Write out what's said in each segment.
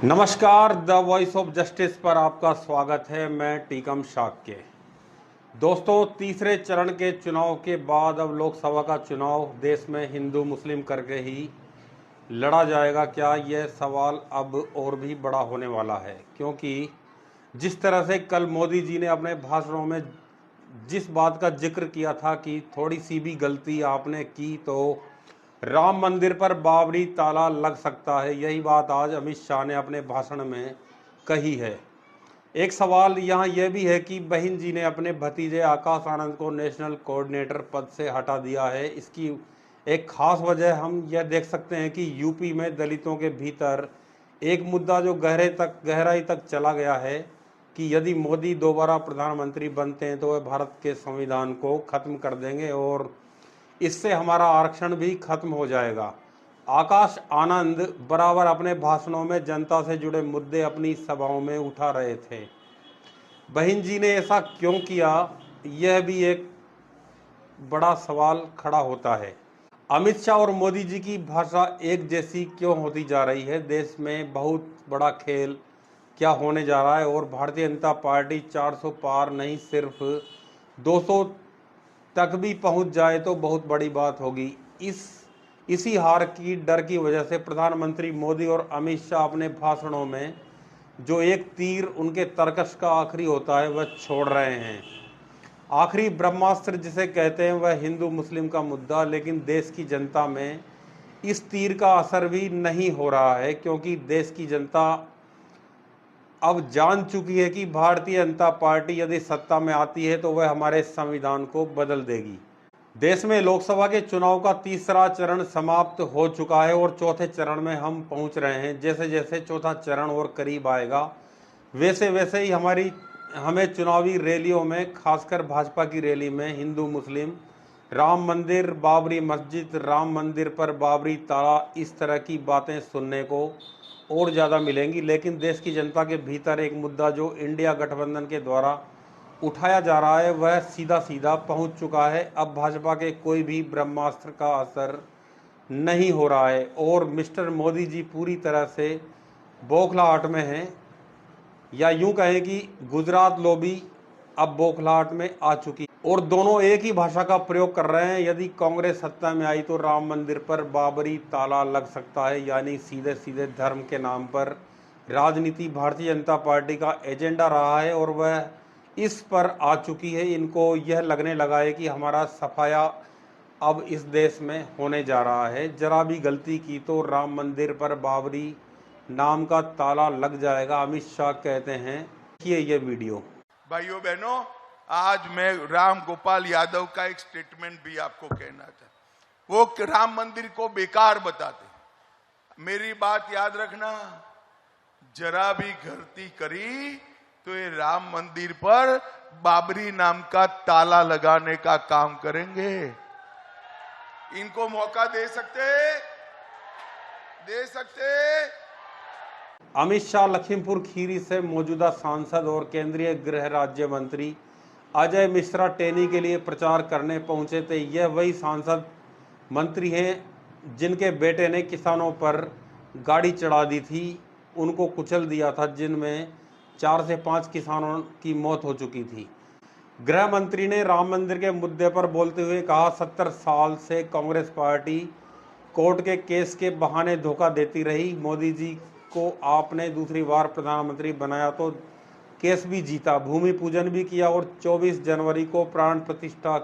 नमस्कार, the voice of justice पर आपका स्वागत है। मैं टीकम शाक्य। दोस्तों, तीसरे चरण के चुनाव के बाद अब लोकसभा का चुनाव देश में हिंदू मुस्लिम करके ही लड़ा जाएगा क्या, यह सवाल अब और भी बड़ा होने वाला है। क्योंकि जिस तरह से कल मोदी जी ने अपने भाषणों में जिस बात का जिक्र किया था कि थोड़ी सी भी गलती आपने की तो राम मंदिर पर बाबरी ताला लग सकता है, यही बात आज अमित शाह ने अपने भाषण में कही है। एक सवाल यहाँ यह भी है कि बहन जी ने अपने भतीजे आकाश आनंद को नेशनल कोऑर्डिनेटर पद से हटा दिया है। इसकी एक खास वजह हम यह देख सकते हैं कि यूपी में दलितों के भीतर एक मुद्दा जो गहराई तक चला गया है कि यदि मोदी दोबारा प्रधानमंत्री बनते हैं तो वह भारत के संविधान को खत्म कर देंगे और इससे हमारा आरक्षण भी खत्म हो जाएगा। आकाश आनंद बराबर अपने भाषणों में जनता से जुड़े मुद्दे अपनी सभाओं में उठा रहे थे। बहन जी ने ऐसा क्यों किया, यह भी एक बड़ा सवाल खड़ा होता है। अमित शाह और मोदी जी की भाषा एक जैसी क्यों होती जा रही है? देश में बहुत बड़ा खेल क्या होने जा रहा है और भारतीय जनता पार्टी 400 पार नहीं सिर्फ 200 तक भी पहुंच जाए तो बहुत बड़ी बात होगी। इसी हार की डर की वजह से प्रधानमंत्री मोदी और अमित शाह अपने भाषणों में जो एक तीर उनके तर्कश का आखिरी होता है वह छोड़ रहे हैं। आखिरी ब्रह्मास्त्र जिसे कहते हैं वह हिंदू मुस्लिम का मुद्दा, लेकिन देश की जनता में इस तीर का असर भी नहीं हो रहा है क्योंकि देश की जनता अब जान चुकी है कि भारतीय जनता पार्टी यदि सत्ता में आती है तो वह हमारे संविधान को बदल देगी। देश में लोकसभा के चुनाव का तीसरा चरण समाप्त हो चुका है और चौथे चरण में हम पहुंच रहे हैं। जैसे जैसे चौथा चरण और करीब आएगा वैसे वैसे ही हमें चुनावी रैलियों में, खासकर भाजपा की रैली में हिंदू मुस्लिम, राम मंदिर, बाबरी मस्जिद, राम मंदिर पर बाबरी ताला, इस तरह की बातें सुनने को और ज़्यादा मिलेंगी। लेकिन देश की जनता के भीतर एक मुद्दा जो इंडिया गठबंधन के द्वारा उठाया जा रहा है वह सीधा सीधा पहुंच चुका है। अब भाजपा के कोई भी ब्रह्मास्त्र का असर नहीं हो रहा है और मिस्टर मोदी जी पूरी तरह से बौखलाहट में हैं, या यूं कहें कि गुजरात लॉबी अब बौखलाहट में आ चुकी और दोनों एक ही भाषा का प्रयोग कर रहे हैं। यदि कांग्रेस सत्ता में आई तो राम मंदिर पर बाबरी ताला लग सकता है, यानी सीधे सीधे धर्म के नाम पर राजनीति भारतीय जनता पार्टी का एजेंडा रहा है और वह इस पर आ चुकी है। इनको यह लगने लगा है कि हमारा सफाया अब इस देश में होने जा रहा है। जरा भी गलती की तो राम मंदिर पर बाबरी नाम का ताला लग जाएगा, अमित शाह कहते हैं। देखिए ये वीडियो। भाइयों बहनों, आज मैं राम गोपाल यादव का एक स्टेटमेंट भी आपको कहना था। वो राम मंदिर को बेकार बताते। मेरी बात याद रखना, जरा भी गलती करी तो ये राम मंदिर पर बाबरी नाम का ताला लगाने का काम करेंगे। इनको मौका दे सकते। अमित शाह लखीमपुर खीरी से मौजूदा सांसद और केंद्रीय गृह राज्य मंत्री अजय मिश्रा टेनी के लिए प्रचार करने पहुंचे थे। यह वही सांसद मंत्री हैं जिनके बेटे ने किसानों पर गाड़ी चढ़ा दी थी, उनको कुचल दिया था, जिनमें 4 से 5 किसानों की मौत हो चुकी थी। गृह मंत्री ने राम मंदिर के मुद्दे पर बोलते हुए कहा, 70 साल से कांग्रेस पार्टी कोर्ट के केस के बहाने धोखा देती रही। मोदी जी को आपने दूसरी बार प्रधानमंत्री बनाया तो केस भी जीता, भूमि पूजन भी किया और 24 जनवरी को प्राण प्रतिष्ठा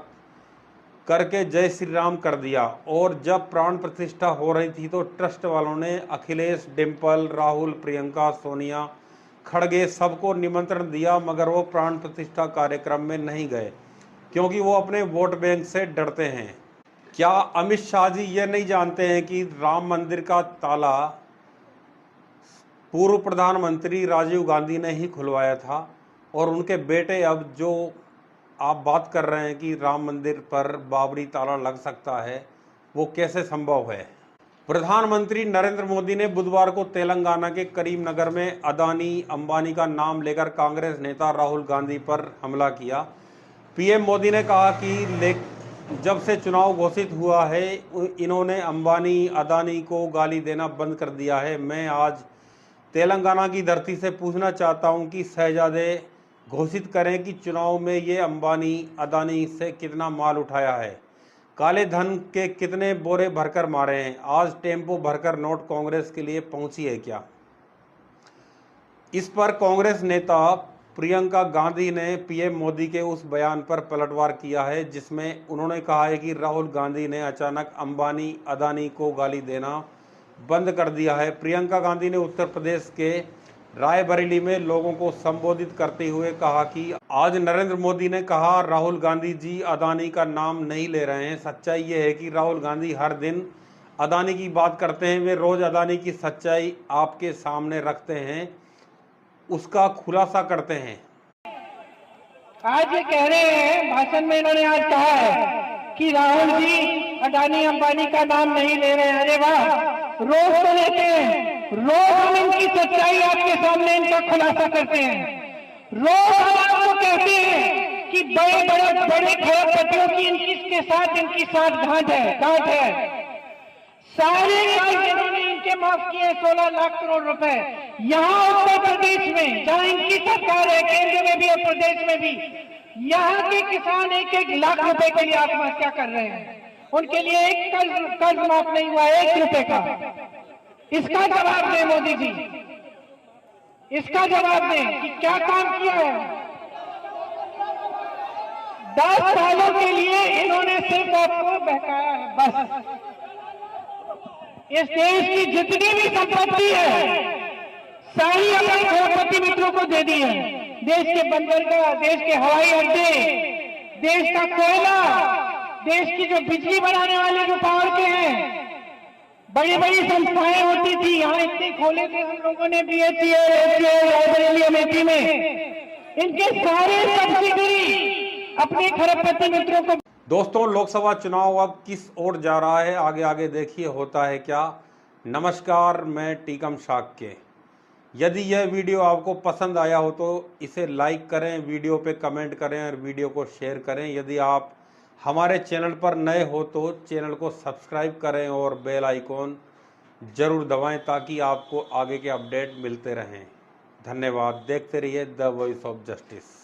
करके जय श्री राम कर दिया। और जब प्राण प्रतिष्ठा हो रही थी तो ट्रस्ट वालों ने अखिलेश, डिम्पल, राहुल, प्रियंका, सोनिया, खड़गे सबको निमंत्रण दिया, मगर वो प्राण प्रतिष्ठा कार्यक्रम में नहीं गए क्योंकि वो अपने वोट बैंक से डरते हैं। क्या अमित शाह जी ये नहीं जानते हैं कि राम मंदिर का ताला पूर्व प्रधानमंत्री राजीव गांधी ने ही खुलवाया था और उनके बेटे, अब जो आप बात कर रहे हैं कि राम मंदिर पर बाबरी ताला लग सकता है, वो कैसे संभव है? प्रधानमंत्री नरेंद्र मोदी ने बुधवार को तेलंगाना के करीमनगर में अदानी अंबानी का नाम लेकर कांग्रेस नेता राहुल गांधी पर हमला किया। पीएम मोदी ने कहा कि जब से चुनाव घोषित हुआ है इन्होंने अंबानी, अदानी को गाली देना बंद कर दिया है। मैं आज तेलंगाना की धरती से पूछना चाहता हूं कि शहजादे घोषित करें कि चुनाव में ये अंबानी अदानी से कितना माल उठाया है, काले धन के कितने बोरे भरकर मारे हैं, आज टेम्पो भरकर नोट कांग्रेस के लिए पहुंची है क्या। इस पर कांग्रेस नेता प्रियंका गांधी ने पीएम मोदी के उस बयान पर पलटवार किया है जिसमें उन्होंने कहा है कि राहुल गांधी ने अचानक अंबानी अदानी को गाली देना बंद कर दिया है। प्रियंका गांधी ने उत्तर प्रदेश के रायबरेली में लोगों को संबोधित करते हुए कहा कि आज नरेंद्र मोदी ने कहा राहुल गांधी जी अदानी का नाम नहीं ले रहे हैं। सच्चाई ये है कि राहुल गांधी हर दिन अदानी की बात करते हैं, वे रोज अदानी की सच्चाई आपके सामने रखते हैं, उसका खुलासा करते हैं। आज ये कह रहे हैं, भाषण में इन्होंने आज कहा है कि राहुल जी अडानी अंबानी का नाम नहीं ले रहे हैं। अरे वाह, रोज तो लेते हैं, रोज हम इनकी सच्चाई आपके सामने इनका खुलासा करते हैं। रोज हम आपको कहते हैं कि बड़े बड़े खरबपतियों की इनके साथ गांठ है। सारे कर्ज इन्होंने इनके माफ किए 16 लाख करोड़ रुपए। यहाँ उत्तर प्रदेश में जहाँ इनकी सरकार है, केंद्र में भी और प्रदेश में भी, यहाँ के किसान 1-1 लाख रुपए के लिए आत्महत्या कर रहे हैं। उनके लिए एक कर्ज माफ नहीं हुआ 1 रुपए का। इसका जवाब दें मोदी जी, इसका जवाब दें कि क्या काम किया है। 10 सालों के लिए इन्होंने सिर्फ आपको बहकाया है बस। इस देश की जितनी भी संपत्ति है सारी अपने खरबपति मित्रों को दे दी है। देश के बंदरगाह, देश के हवाई अड्डे, देश का कोयला, देश की जो बिजली बनाने वाले जो पावर के हैं, बड़ी बड़ी संस्थाएं होती थी, यहाँ इतने खोले थे हम लोगों ने रायबरेली अमेठी में, इनके सारे सब्सिडी अपने खरबपति मित्रों को। दोस्तों, लोकसभा चुनाव अब किस ओर जा रहा है, आगे देखिए होता है क्या। नमस्कार, मैं टीकम शाक्य। यदि यह वीडियो आपको पसंद आया हो तो इसे लाइक करें, वीडियो पे कमेंट करें और वीडियो को शेयर करें। यदि आप हमारे चैनल पर नए हो तो चैनल को सब्सक्राइब करें और बेल आइकॉन जरूर दबाएं ताकि आपको आगे के अपडेट मिलते रहें। धन्यवाद। देखते रहिए द वॉइस ऑफ जस्टिस।